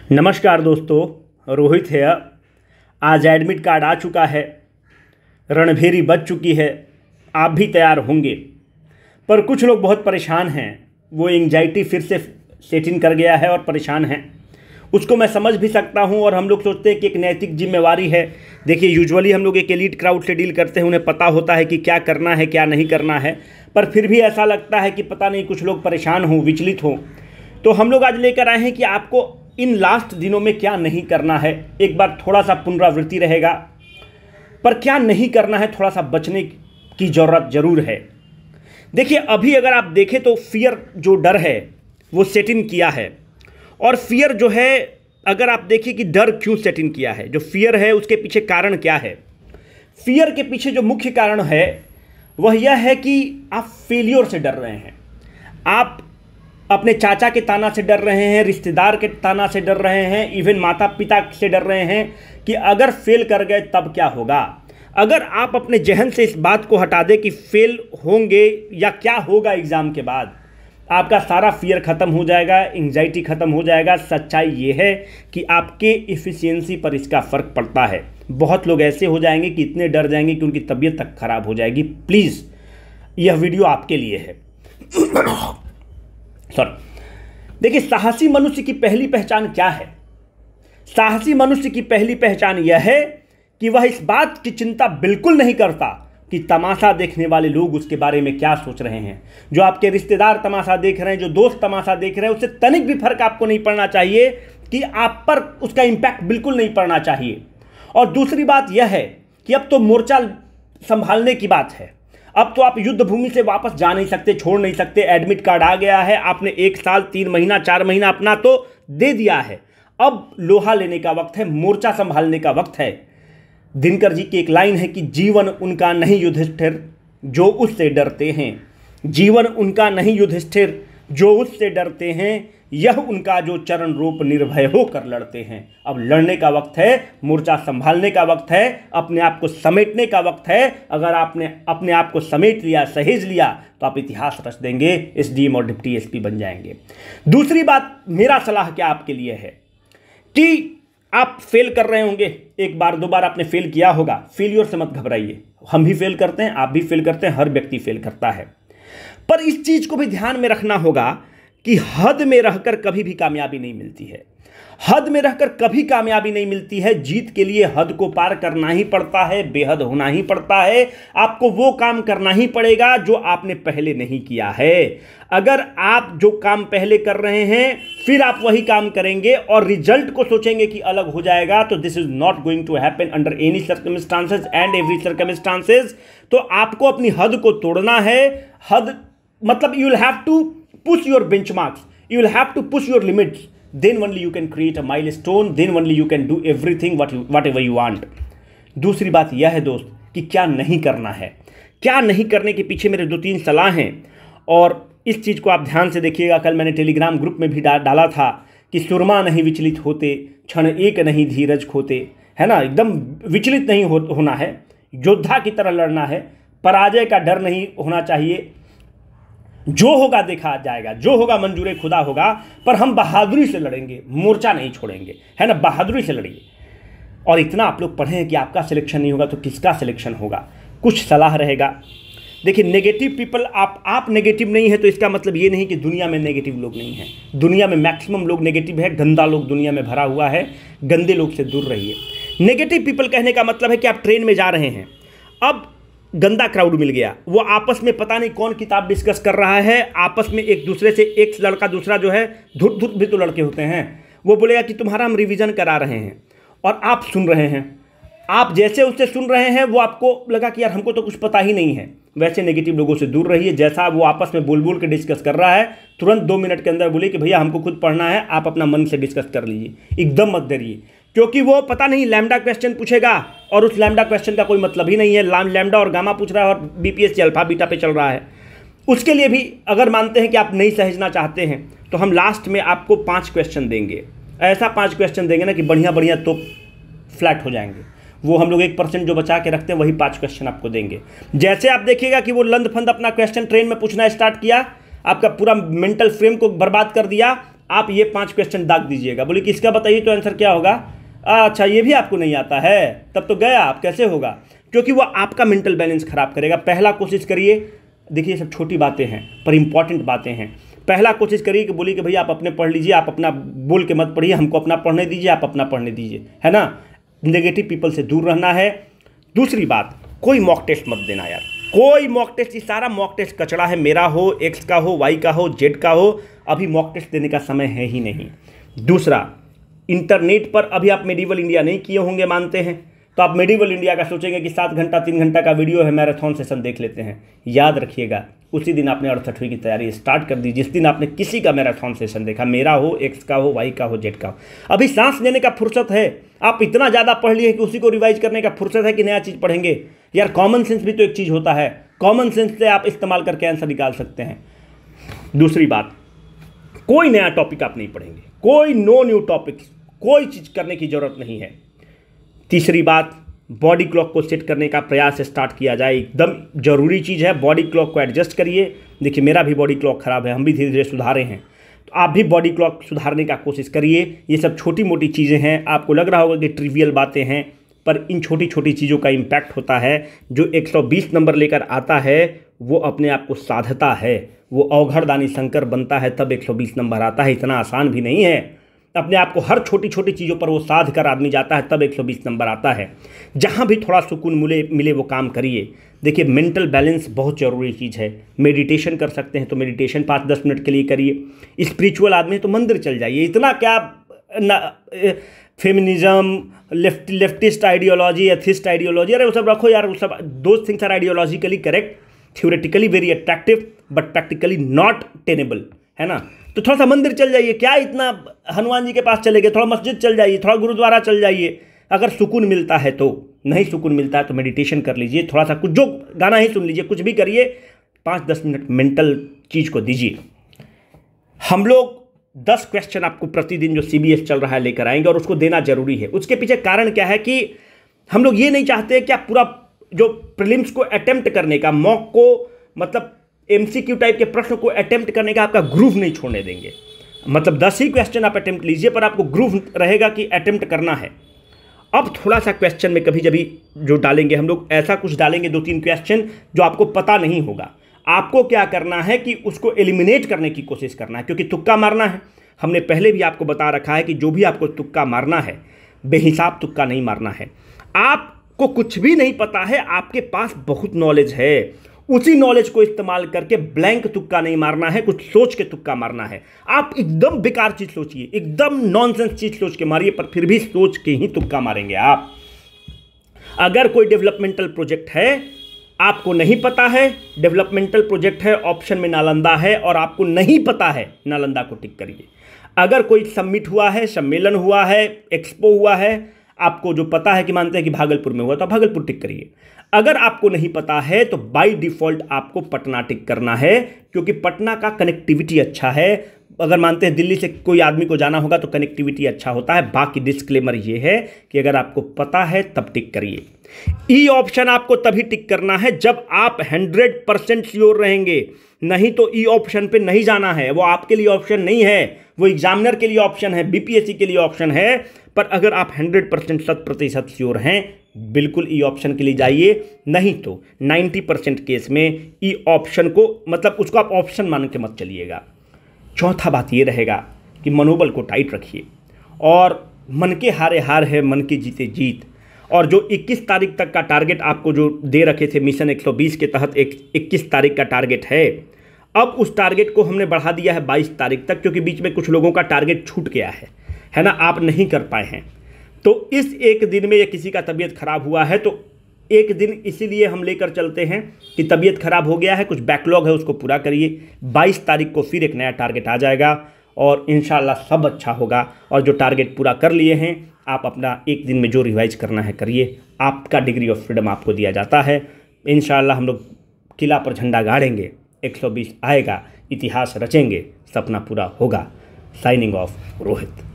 नमस्कार दोस्तों, रोहित है। आज एडमिट कार्ड आ चुका है, रणभेरी बज चुकी है, आप भी तैयार होंगे। पर कुछ लोग बहुत परेशान हैं, वो एंग्जाइटी फिर से सेट इन कर गया है और परेशान हैं। उसको मैं समझ भी सकता हूं और हम लोग सोचते हैं कि एक नैतिक जिम्मेवारी है। देखिए, यूजुअली हम लोग एक एलीट क्राउड से डील करते हैं, उन्हें पता होता है कि क्या करना है क्या नहीं करना है, पर फिर भी ऐसा लगता है कि पता नहीं कुछ लोग परेशान हों, विचलित हों। तो हम लोग आज लेकर आए हैं कि आपको इन लास्ट दिनों में क्या नहीं करना है। एक बार थोड़ा सा पुनरावृत्ति रहेगा, पर क्या नहीं करना है, थोड़ा सा बचने की ज़रूरत ज़रूर है। देखिए, अभी अगर आप देखें तो फियर जो डर है वो सेट इन किया है। और फियर जो है, अगर आप देखिए कि डर क्यों सेट इन किया है, जो फियर है उसके पीछे कारण क्या है। फियर के पीछे जो मुख्य कारण है वह यह है कि आप फेलियर से डर रहे हैं। आप अपने चाचा के ताना से डर रहे हैं, रिश्तेदार के ताना से डर रहे हैं, इवन माता पिता से डर रहे हैं कि अगर फेल कर गए तब क्या होगा। अगर आप अपने जहन से इस बात को हटा दें कि फेल होंगे या क्या होगा एग्ज़ाम के बाद, आपका सारा फियर ख़त्म हो जाएगा, एंग्जाइटी ख़त्म हो जाएगा। सच्चाई ये है कि आपके एफिशिएंसी पर इसका फ़र्क पड़ता है। बहुत लोग ऐसे हो जाएंगे कि इतने डर जाएंगे कि उनकी तबीयत तक खराब हो जाएगी। प्लीज़, यह वीडियो आपके लिए है। देखिए, साहसी मनुष्य की पहली पहचान क्या है। साहसी मनुष्य की पहली पहचान यह है कि वह इस बात की चिंता बिल्कुल नहीं करता कि तमाशा देखने वाले लोग उसके बारे में क्या सोच रहे हैं। जो आपके रिश्तेदार तमाशा देख रहे हैं, जो दोस्त तमाशा देख रहे हैं, उससे तनिक भी फर्क आपको नहीं पड़ना चाहिए, कि आप पर उसका इंपैक्ट बिल्कुल नहीं पड़ना चाहिए। और दूसरी बात यह है कि अब तो मोर्चा संभालने की बात है। अब तो आप युद्ध भूमि से वापस जा नहीं सकते, छोड़ नहीं सकते। एडमिट कार्ड आ गया है, आपने 1 साल 3 महीना 4 महीना अपना तो दे दिया है। अब लोहा लेने का वक्त है, मोर्चा संभालने का वक्त है। दिनकर जी की एक लाइन है कि जीवन उनका नहीं युधिष्ठिर जो उससे डरते हैं। जीवन उनका नहीं युधिष्ठिर जो उससे डरते हैं, यह उनका जो चरण रूप निर्भय होकर लड़ते हैं। अब लड़ने का वक्त है, मोर्चा संभालने का वक्त है, अपने आप को समेटने का वक्त है। अगर आपने अपने आप को समेट लिया, सहेज लिया, तो आप इतिहास रच देंगे, एसडीएम और डिप्टी एसपी बन जाएंगे। दूसरी बात, मेरा सलाह क्या आपके लिए है कि आप फेल कर रहे होंगे, एक बार 2 बार आपने फेल किया होगा, फेलियर से मत घबराइए। हम भी फेल करते हैं, आप भी फेल करते हैं, हर व्यक्ति फेल करता है। पर इस चीज को भी ध्यान में रखना होगा कि हद में रहकर कभी भी कामयाबी नहीं मिलती है। हद में रहकर कभी कामयाबी नहीं मिलती है। जीत के लिए हद को पार करना ही पड़ता है, बेहद होना ही पड़ता है। आपको वो काम करना ही पड़ेगा जो आपने पहले नहीं किया है। अगर आप जो काम पहले कर रहे हैं फिर आप वही काम करेंगे और रिजल्ट को सोचेंगे कि अलग हो जाएगा, तो this is not going to happen under any circumstances and every circumstances. तो आपको अपनी हद को तोड़ना है। हद मतलब you will have to push your benchmarks, you will have to push your limits, then only you can create a milestone, then only you can do everything whatever you want. दूसरी बात यह है दोस्त कि क्या नहीं करना है। क्या नहीं करने के पीछे मेरे 2-3 सलाह हैं, और इस चीज़ को आप ध्यान से देखिएगा। कल मैंने टेलीग्राम ग्रुप में भी डाला था कि सुरमा नहीं विचलित होते, क्षण एक नहीं धीरज खोते, है ना। एकदम विचलित नहीं होना है, योद्धा की तरह लड़ना है, पराजय का डर नहीं होना चाहिए। जो होगा देखा जाएगा, जो होगा मंजूर खुदा होगा, पर हम बहादुरी से लड़ेंगे, मोर्चा नहीं छोड़ेंगे, है ना। बहादुरी से लड़िए। और इतना आप लोग पढ़े हैं कि आपका सिलेक्शन नहीं होगा तो किसका सिलेक्शन होगा। कुछ सलाह रहेगा। देखिए, नेगेटिव पीपल, आप नेगेटिव नहीं है तो इसका मतलब ये नहीं कि दुनिया में नेगेटिव लोग नहीं हैं। दुनिया में मैक्सिमम लोग नेगेटिव है, गंदा लोग दुनिया में भरा हुआ है। गंदे लोग से दूर रहिए। नेगेटिव पीपल कहने का मतलब है कि आप ट्रेन में जा रहे हैं, अब गंदा क्राउड मिल गया, वो आपस में पता नहीं कौन किताब डिस्कस कर रहा है, आपस में एक दूसरे से, एक लड़का दूसरा जो है, धुत धुत भी तो लड़के होते हैं, वो बोलेगा कि तुम्हारा हम रिवीजन करा रहे हैं, और आप सुन रहे हैं। आप जैसे उससे सुन रहे हैं वो आपको लगा कि यार हमको तो कुछ पता ही नहीं है। वैसे नेगेटिव लोगों से दूर रहिए। जैसा वो आपस में बोल बोल के डिस्कस कर रहा है, तुरंत 2 मिनट के अंदर बोले कि भैया हमको खुद पढ़ना है, आप अपना मन से डिस्कस कर लीजिए। एकदम मत डरिए, क्योंकि वो पता नहीं लैम्डा क्वेश्चन पूछेगा और उस लैम्डा क्वेश्चन का कोई मतलब ही नहीं है। लैम्डा और गामा पूछ रहा है और बीपीएससी अल्फा बीटा पे चल रहा है। उसके लिए भी अगर मानते हैं कि आप नहीं सहेजना चाहते हैं, तो हम लास्ट में आपको 5 क्वेश्चन देंगे। ऐसा 5 क्वेश्चन देंगे ना कि बढ़िया बढ़िया तो फ्लैट हो जाएंगे। वो हम लोग 1% जो बचा के रखते हैं वही 5 क्वेश्चन आपको देंगे। जैसे आप देखिएगा कि वो लंद फंद अपना क्वेश्चन ट्रेन में पूछना स्टार्ट किया, आपका पूरा मेंटल फ्रेम को बर्बाद कर दिया, आप ये 5 क्वेश्चन दाग दीजिएगा। बोले कि इसका बताइए तो आंसर क्या होगा। अच्छा ये भी आपको नहीं आता है, तब तो गया आप, कैसे होगा? क्योंकि वो आपका मेंटल बैलेंस खराब करेगा। पहला कोशिश करिए, देखिए सब छोटी बातें हैं पर इंपॉर्टेंट बातें हैं। पहला कोशिश करिए कि बोलिए कि भैया आप अपने पढ़ लीजिए, आप अपना बोल के मत पढ़िए, हमको अपना पढ़ने दीजिए, आप अपना पढ़ने दीजिए, है ना। नेगेटिव पीपल से दूर रहना है। दूसरी बात, कोई मॉक टेस्ट मत देना यार, कोई मॉक टेस्ट, ये सारा मॉक टेस्ट कचड़ा है। मेरा हो, एक्स का हो, वाई का हो, जेड का हो, अभी मॉक टेस्ट देने का समय है ही नहीं। दूसरा, इंटरनेट पर अभी आप मेडिवल इंडिया नहीं किए होंगे मानते हैं, तो आप मेडिवल इंडिया का सोचेंगे कि 7 घंटा 3 घंटा का वीडियो है, मैराथन सेशन देख लेते हैं। याद रखिएगा, उसी दिन आपने 68वीं की तैयारी स्टार्ट कर दी जिस दिन आपने किसी का मैराथन सेशन देखा, मेरा हो, एक्स का हो, वाई का हो, जेड का हो। अभी सांस लेने का फुर्सत है, आप इतना ज़्यादा पढ़ लिए कि उसी को रिवाइज करने का फुर्सत है कि नया चीज़ पढ़ेंगे। यार कॉमन सेंस भी तो एक चीज़ होता है, कॉमन सेंस से आप इस्तेमाल करके आंसर निकाल सकते हैं। दूसरी बात, कोई नया टॉपिक आप नहीं पढ़ेंगे, कोई नो न्यू टॉपिक्स, कोई चीज़ करने की ज़रूरत नहीं है। तीसरी बात, बॉडी क्लॉक को सेट करने का प्रयास स्टार्ट किया जाए, एकदम जरूरी चीज़ है। बॉडी क्लॉक को एडजस्ट करिए। देखिए मेरा भी बॉडी क्लॉक ख़राब है, हम भी धीरे धीरे सुधारे हैं, तो आप भी बॉडी क्लॉक सुधारने का कोशिश करिए। ये सब छोटी मोटी चीज़ें हैं, आपको लग रहा होगा कि ट्रिवियल बातें हैं, पर इन छोटी छोटी चीज़ों का इम्पैक्ट होता है। जो 120 नंबर लेकर आता है वो अपने आप को साधता है, वो अवघड़दानी शंकर बनता है, तब 120 नंबर आता है। इतना आसान भी नहीं है। अपने आप को हर छोटी छोटी चीज़ों पर वो साध कर आदमी जाता है, तब 120 नंबर आता है। जहाँ भी थोड़ा सुकून मिले वो काम करिए। देखिए मेंटल बैलेंस बहुत ज़रूरी चीज़ है। मेडिटेशन कर सकते हैं तो मेडिटेशन 5-10 मिनट के लिए करिए। स्पिरिचुअल आदमी है तो मंदिर चल जाइए। इतना क्या feminism, leftist ideology, atheist ideology, अरे वो सब रखो यार। वो सब those things are ideologically correct, theoretically very attractive but practically not tenable, है ना। तो थोड़ा सा मंदिर चल जाइए, क्या इतना हनुमान जी के पास चले गए, थोड़ा मस्जिद चल जाइए, थोड़ा गुरुद्वारा चल जाइए। अगर सुकून मिलता है तो, नहीं सुकून मिलता है तो मेडिटेशन कर लीजिए, थोड़ा सा कुछ जो गाना ही सुन लीजिए, कुछ भी करिए, 5-10 मिनट मेंटल चीज़ को दीजिए। हम लोग 10 क्वेश्चन आपको प्रतिदिन जो CBS चल रहा है लेकर आएंगे और उसको देना जरूरी है। उसके पीछे कारण क्या है कि हम लोग ये नहीं चाहते कि आप पूरा जो प्रीलिम्स को अटेम्प्ट करने का, मॉक को मतलब MCQ टाइप के प्रश्न को अटेम्प्ट करने का आपका ग्रूव नहीं छोड़ने देंगे। मतलब 10 ही क्वेश्चन आप अटेम्प्ट लीजिए, पर आपको ग्रूव रहेगा कि अटेम्प्ट करना है। अब थोड़ा सा क्वेश्चन में कभी जभी जो डालेंगे हम लोग, ऐसा कुछ डालेंगे 2-3 क्वेश्चन जो आपको पता नहीं होगा। आपको क्या करना है कि उसको एलिमिनेट करने की कोशिश करना है, क्योंकि तुक्का मारना है। हमने पहले भी आपको बता रखा है कि जो भी आपको तुक्का मारना है, बेहिसाब तुक्का नहीं मारना है। आपको कुछ भी नहीं पता है, आपके पास बहुत नॉलेज है, उसी नॉलेज को इस्तेमाल करके ब्लैंक तुक्का नहीं मारना है, कुछ सोच के तुक्का मारना है। आप एकदम बेकार चीज सोचिए, एकदम नॉनसेंस चीज सोच के मारिए, पर फिर भी सोच के ही तुक्का मारेंगे आप। अगर कोई डेवलपमेंटल प्रोजेक्ट है, आपको नहीं पता है, डेवलपमेंटल प्रोजेक्ट है, ऑप्शन में नालंदा है और आपको नहीं पता है, नालंदा को टिक करिए। अगर कोई समिट हुआ है, सम्मेलन हुआ है, एक्सपो हुआ है, आपको जो पता है कि मानते हैं कि भागलपुर में हुआ, तो भागलपुर टिक करिए। अगर आपको नहीं पता है तो बाय डिफॉल्ट आपको पटना टिक करना है, क्योंकि पटना का कनेक्टिविटी अच्छा है। अगर मानते हैं दिल्ली से कोई आदमी को जाना होगा तो कनेक्टिविटी अच्छा होता है। बाकी डिस्क्लेमर ये है कि अगर आपको पता है तब टिक करिए। ई ऑप्शन आपको तभी टिक करना है जब आप 100% श्योर रहेंगे, नहीं तो ई ऑप्शन पे नहीं जाना है। वो आपके लिए ऑप्शन नहीं है, वो एग्जामिनर के लिए ऑप्शन है, BPSC के लिए ऑप्शन है। पर अगर आप 100% 100% श्योर हैं, बिल्कुल ई ऑप्शन के लिए जाइए। नहीं तो 90% केस में ई ऑप्शन को, मतलब उसको आप ऑप्शन मान के मत चलिएगा। चौथा बात ये रहेगा कि मनोबल को टाइट रखिए, और मन के हारे हार है, मन के जीते जीत। और जो 21 तारीख तक का टारगेट आपको जो दे रखे थे मिशन 120 के तहत, 21 तारीख का टारगेट है। अब उस टारगेट को हमने बढ़ा दिया है 22 तारीख तक, क्योंकि बीच में कुछ लोगों का टारगेट छूट गया है ना, आप नहीं कर पाए हैं। तो इस एक दिन में या किसी का तबीयत खराब हुआ है तो एक दिन इसीलिए हम लेकर चलते हैं कि तबीयत खराब हो गया है, कुछ बैकलॉग है, उसको पूरा करिए। 22 तारीख को फिर एक नया टारगेट आ जाएगा और इंशाल्लाह सब अच्छा होगा। और जो टारगेट पूरा कर लिए हैं, आप अपना एक दिन में जो रिवाइज करना है करिए। आपका डिग्री ऑफ फ्रीडम आपको दिया जाता है। इंशाल्लाह हम लोग किला पर झंडा गाड़ेंगे, 120 आएगा, इतिहास रचेंगे, सपना पूरा होगा। Signing off, Rohit.